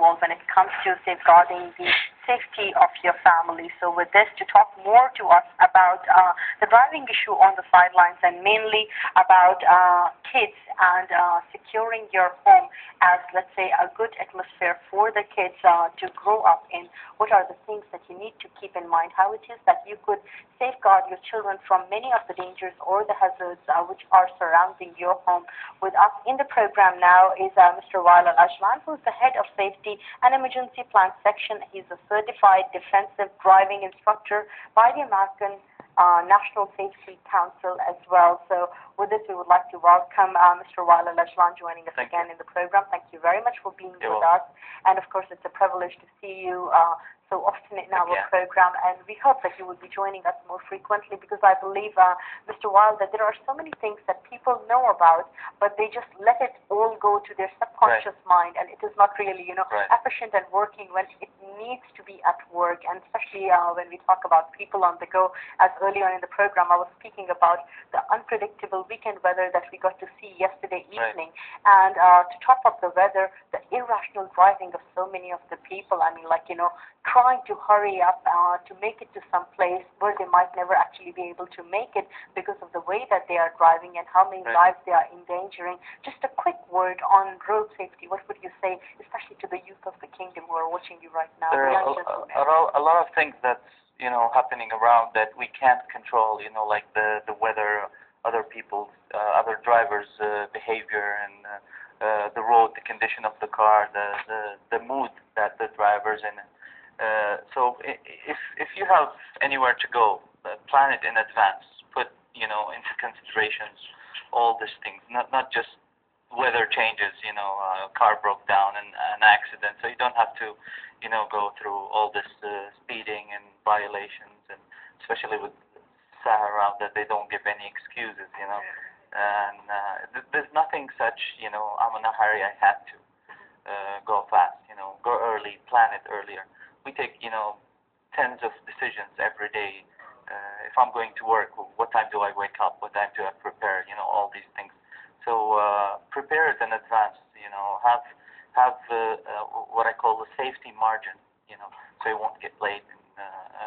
involved when it comes to safeguarding the safety of your family. So with this, to talk more to us about the driving issue on the sidelines and mainly about kids and securing your home as, let's say, a good atmosphere for the kids to grow up in, what are the things that you need to keep in mind, how it is that you could safeguard your children from many of the dangers or the hazards which are surrounding your home. With us in the program now is Mr. Wael Al-Ajlan, who is the head of safety and emergency plan section. He's a certified defensive driving instructor by the American National Safety Council as well. So with this, we would like to welcome Mr. Wael Al-Ajlan joining us again in the program. Thank you very much for being with us. And of course, it's a privilege to see you so often in our program, and we hope that you will be joining us more frequently, because I believe, Mr. Wael, that there are so many things that people know about, but they just let it all go to their subconscious mind, and it is not really, efficient and working when it needs to be at work, and especially when we talk about people on the go. As earlier in the program, I was speaking about the unpredictable weekend weather that we got to see yesterday evening, and to top up the weather, the irrational driving of so many of the people. I mean, trying to hurry up to make it to some place where they might never actually be able to make it because of the way that they are driving and how many lives they are endangering. Just a quick word on road safety. What would you say, especially to the youth of the kingdom who are watching you right now? There are a lot of things that's happening around that we can't control. Like the weather, other people's, other drivers' behavior, and the road, the condition of the car, the mood that the driver's in. So if you have anywhere to go, plan it in advance. Put into considerations all these things, not just weather changes. Car broke down and an accident, so you don't have to go through all this speeding and violations, and especially with Sahara, that they don't give any excuses. And there's nothing such. I'm in a hurry. I had to go fast. Go early. Plan it earlier. We take, tens of decisions every day. If I'm going to work, what time do I wake up? What time do I prepare? All these things. So prepare it in advance. Have what I call the safety margin. So you won't get late. And,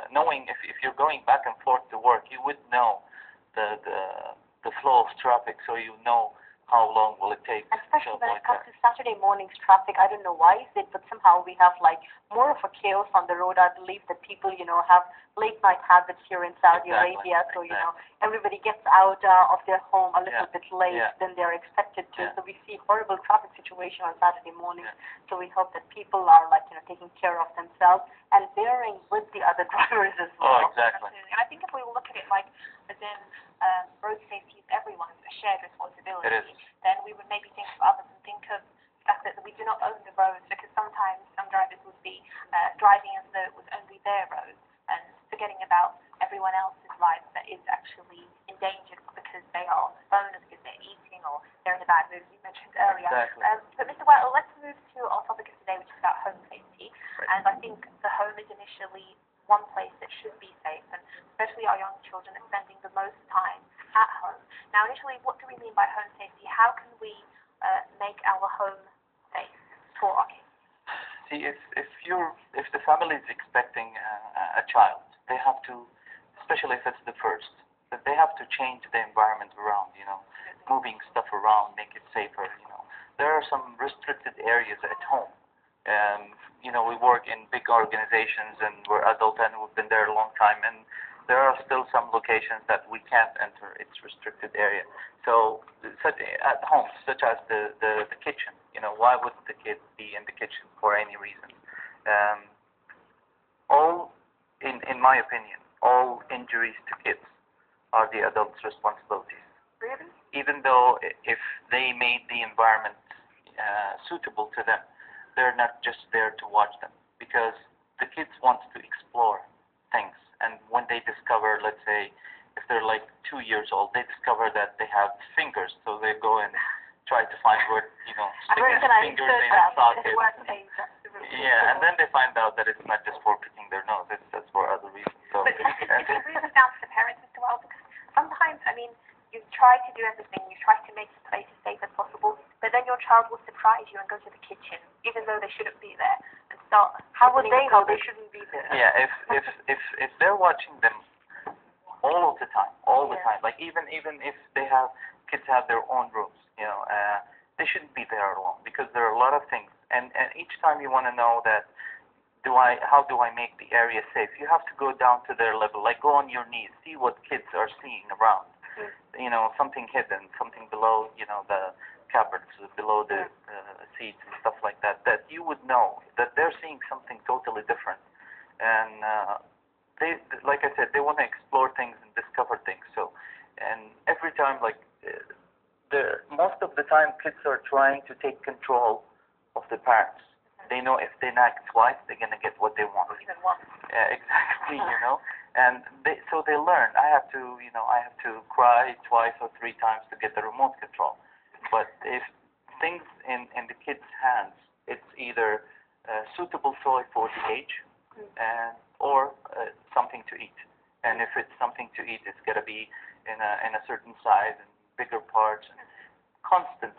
knowing if you're going back and forth to work, you would know the flow of traffic, so you know how long will it take. Especially when it comes to Saturday morning's traffic, I don't know why is it, but somehow we have more of a chaos on the road. I believe that people, have late night habits here in Saudi Arabia, so everybody gets out of their home a little bit late than they're expected to. So we see horrible traffic situation on Saturday mornings. So we hope that people are taking care of themselves and bearing with the other drivers as well. Oh, exactly. And I think if we look at it as in road safety is everyone's a shared responsibility, then we would maybe think of others and think of the fact that we do not own the roads, because sometimes some drivers would be driving as though it was only their road and forgetting about everyone else's lives that is actually endangered because they are on the phone or because they're eating or they're in a bad mood, you mentioned earlier. Exactly. But Mr. Wael, let's move to our topic of today, which is about home safety. And I think the home is initially one place that should be safe, and especially our young children are spending the most time at home. Now, initially, what do we mean by home safety? How can we make our home safe for our kids? See, if the family is expecting a child, they have to, especially if it's the first, that they have to change the environment around. Moving stuff around, make it safer. There are some restricted areas at home. We work in big organizations and we're adult and we've been there a long time, and there are still some locations that we can't enter. It's restricted area. So at home, such as the kitchen, why would the kid be in the kitchen for any reason? In my opinion, all injuries to kids are the adults' responsibilities. Really? Even though if they made the environment suitable to them, they're not just there to watch them, because the kids want to explore things. And when they discover, let's say, if they're 2 years old, they discover that they have fingers, so they go and try to find where, stick their fingers in a socket. Yeah, and then they find out that it's not just for picking their nose, it's for other reasons. So, but it really comes down to the parents as well, because sometimes, you try to do everything, you try to make the place as safe as possible, but then your child will surprise you and go to the kitchen, even though they shouldn't be there and start. How would they know? Cupboard. They shouldn't be there. Yeah, if they're watching them all of the time, like even if kids have their own rooms, they shouldn't be there alone because there are a lot of things, and each time you want to know that how do I make the area safe? You have to go down to their level, like go on your knees, see what kids are seeing around. Something hidden, something below, the cupboards, below the seats and stuff like that, that you would know that they're seeing something totally different. And they, like I said, they want to explore things and discover things. So, and every time, most of the time, kids are trying to take control of the parents. They know if they nag twice, they're gonna get what they want. Even once. Exactly, and so they learn. I have to cry twice or three times to get the remote control. But if things in the kids' hands, it's either suitable toy for the age, or something to eat. And if it's something to eat, it's gotta be in a certain size and bigger parts. And constant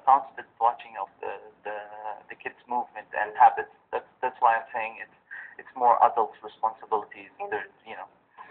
watching of the kids' movement and habits. That's why I'm saying it's more adults' responsibilities.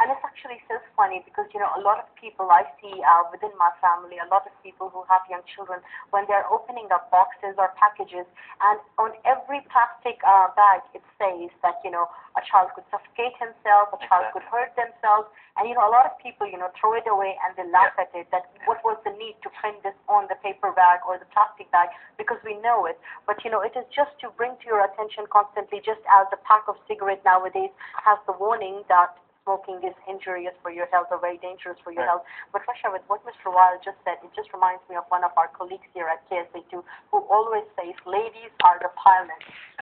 And it's actually so funny because, a lot of people I see within my family, a lot of people who have young children, when they're opening up boxes or packages, and on every plastic bag it says that, a child could suffocate himself, a child could hurt themselves, and, a lot of people, throw it away and they laugh at it, that what was the need to print this on the paper bag or the plastic bag, because we know it. But, it is just to bring to your attention constantly, just as the pack of cigarettes nowadays has the warning that smoking is injurious for your health or very dangerous for your health. But Rasha, with what Mr. Weil just said, it just reminds me of one of our colleagues here at KSA2 who always says, ladies are the pilots.